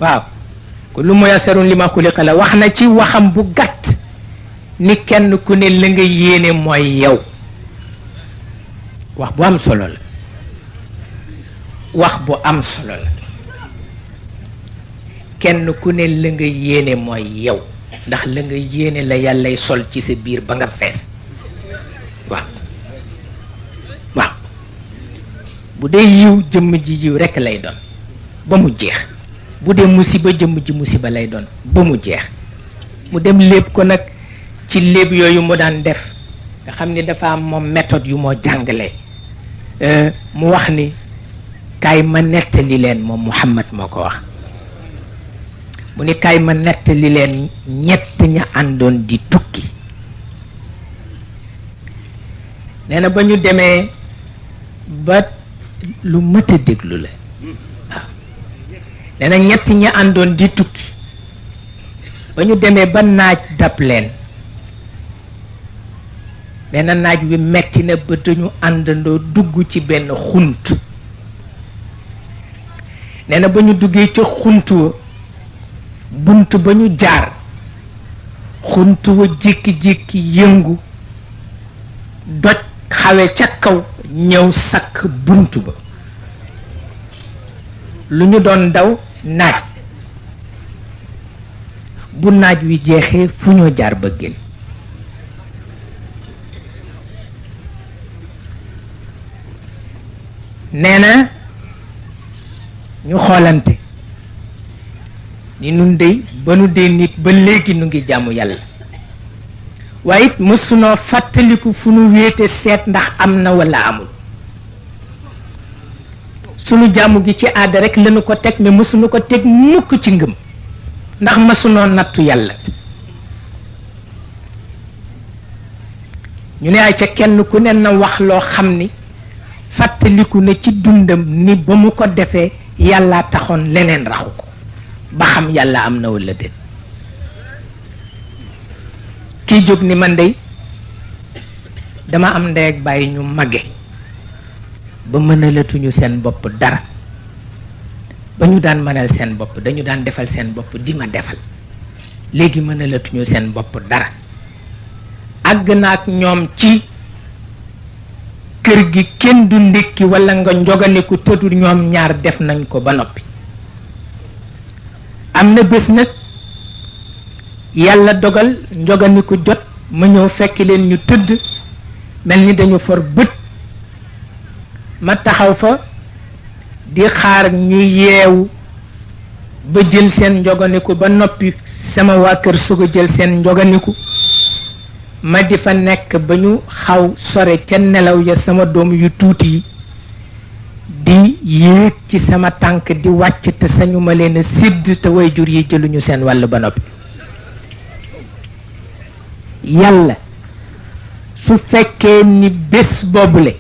waaw kullu muyassarun lima xuliqa la wax na ci waxam bu gàtt ni kenn ku ne la nga yéene mooy yow wax bu am solo la wax bu am solo la kenn ku ne la nga yéene mooy yow ndax la nga yéene la yàllay sol ci sa biir ba nga fees waaw waaw bu dee yiw jëmm ji yiw rekk lay doon ba mu jeex bu dee musiba jëmm ji musiba lay doon ba mu jeex mu dem léeb ko nag ci léeb yooyu mu daan def nga xam ni dafa am moom méthode yu moo jàngale mu wax ni kaay ma nettali leen moom Muhammad moo ko wax mu ni kaay ma nettali leen ñett ña àndoon di tukki nee na ba ñu demee ba lu mët a déglu la waaw nee na ñett ña àndoon di tukki ba ñu demee ba naaj dab leen nee na naaj wi metti na ba dañu àndandoo dugg ci benn xunt nee na ba ñu duggee ca xunt wa bunt ba ñu jaar xunt wa jékki-jékki yëngu doj xawe ca kaw ñëw sakk bunt ba lu ñu doon daw naaj bu naaj wi jeexee fu ñoo jaar ba génn nee na ñu xoolante ni nun dey ba nu dee nit ba léegi nu ngi jaamu yàlla waaye it mësunoo fàttaliku fu nu wéete seet ndax am na walla amul sunu jaamu gi ci aada rek lañu ko teg mais mësunu ko teg mukk ci ngëm ndax mësunoo nattu yàlla ñu ne ay ca kenn ku ne na wax loo xam ni fàttaliku na ci dundam ni ba mu ko defee yàlla taxoon leneen raxu ko ba xam yàlla am na walla déet kii jóg ni man dey dama am ndey ak bàyyi ñu màgge ba mënalatuñu seen bopp dara ba ñu daan mënal seen bopp dañu daan defal seen bopp di ma defal léegi mënalatuñu seen bopp dara àgg na ak ñoom ci kër gi kenn du ndékki walla nga njoganiku tëddu ñoom ñaar def nañ ko ba noppi am na bés nag yàlla dogal njoganiku jot ma ñëw fekk leen ñu tëdd mel ni dañu for bët ma taxaw fa di xaar ñu yeewu ba jël seen njoganiku ba noppi sama waa kër soog a jël seen njoganiku ma di fa nekk ba ñu xaw sore ca nelaw ya sama doom yu tuuti yi di yéeg ci sama tànk di wàcc te sañu ma leen a sédd te waajur yi jëluñu seen wàll ba noppi yàlla su fekkee ni bés boobule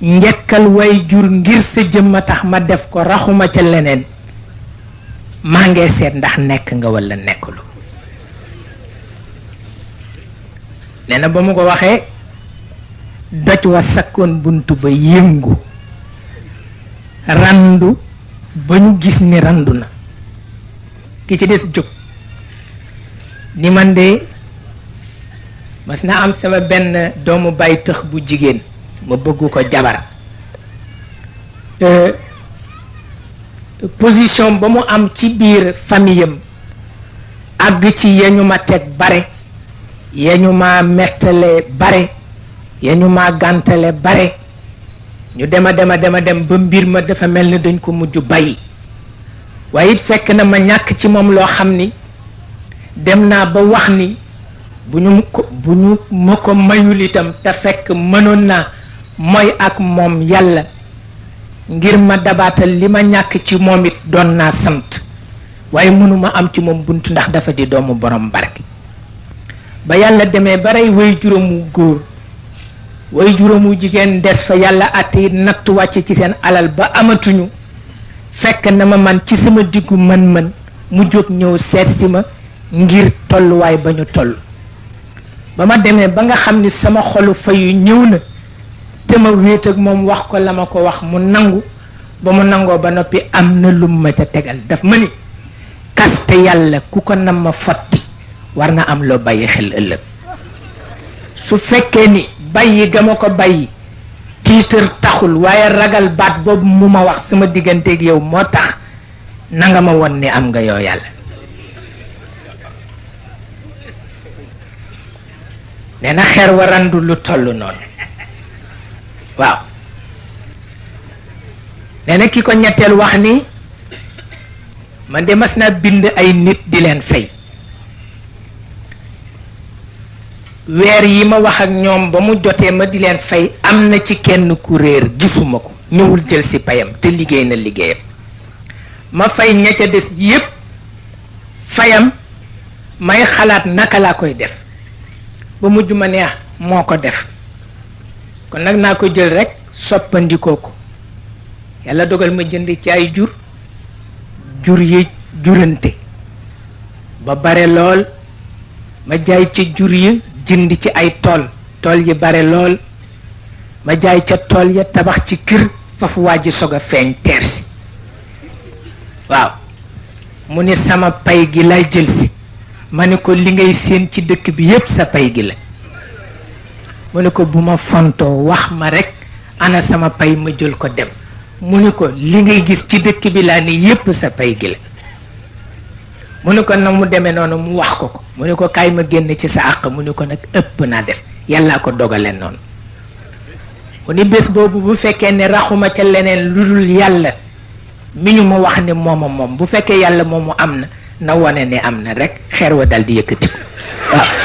njekkal waajur ngir sa jëmm a tax ma def ko raxuma ca leneen maa ngee seet ndax nekk nga walla nekkulu nee na ba mu ko waxee doj wa sakkoon bunt ba yëngu randu ba ñu gis ni randu na ki ci des jóg ni man de mas na am sama benn doomu bay tëx bu jigéen ma bëgg ko jabar position ba mu am ci biir famille am àgg ci yeñu ma teg bare yeñu ma mettale bare yeñu ma gàntale bare ñu dem ba mbir ma dafa mel ni dañ ko mujj bàyyi waaye it fekk na ma ñàkk ci moom loo xam ni dem naa ba wax ni bu ñu ma ko mayul itam te fekk mënoon naa mooy ak moom yàlla ngir ma dabaatal li ma ñàkk ci moom it doon naa sant waaye mënuma am ci moom bunt ndax dafa di doomu borom barke ba yàlla demee ba rey way juróomu góor way juróomu jigéen des fa yàlla àtte it nattu wàcc ci seen alal ba amatuñu fekk na ma man ci sama diggu mën-mën mu jóg ñëw seet si ma ngir tolluwaay ba ñu toll ba ma demee ba nga xam ni sama xolu fayu ñëw na te ma wéet ak moom wax ko la ma ko wax mu nangu ba mu nangoo ba noppi am na lum ma ca tegal daf ma ni kaste yàlla ku ko nam ma fotti war na am loo bàyyi xel ëllëg su fekkee ni bàyyi ga ma ko bàyyi tiitër taxul waaye ragal baat boobu mu ma wax sama digganteeg yow moo tax nanga ma won ni am nga yow yàlla nee na xeer warandu lu toll noonu waaw nee na ki ko ñetteel wax ni man de mas naa bind ay nit di leen fay weer yi ma wax ak ñoom ba mu jotee ma di leen fay am na ci kenn ku réer gisuma ko ñëwul jël si payam te liggéey na liggéeyam ma fay ña ca des yépp fayam may xalaat naka laa koy def ba mujj ma ne moo ko def kon nag naa ko jël rekk soppandikoo ko yàlla dogal ma jënd ci ay jur yi jurante ba bare lool ma jaay ci jur yi jënd ci ay tool yi bare lool ma jaay ca tool ya tabax ci kër fafu waa ji soog a feeñ teer si waaw mu ni sama pay gi lay jël si ma ne ko li ngay séen ci dëkk bi yépp sa pay gi la mu ne ko bu ma fontoo wax ma rekk ana sama pay ma jël ko dem mu ne ko li ngay gis ci dëkk bi laa ni yépp sa pay gi la mu ne ko nag mu demee noonu mu wax ko mu ne ko kaay ma génn ci sa àq mu ne ko nag ëpp naa def yàllaa ko dogale noonu mu ni bés boobu bu fekkee ne raxuma ca leneen lu dul yàlla mi ñu ma wax ni moom bu fekkee yàlla moomu am na wone ne am na rekk xeer wa dal di yëkkati waaw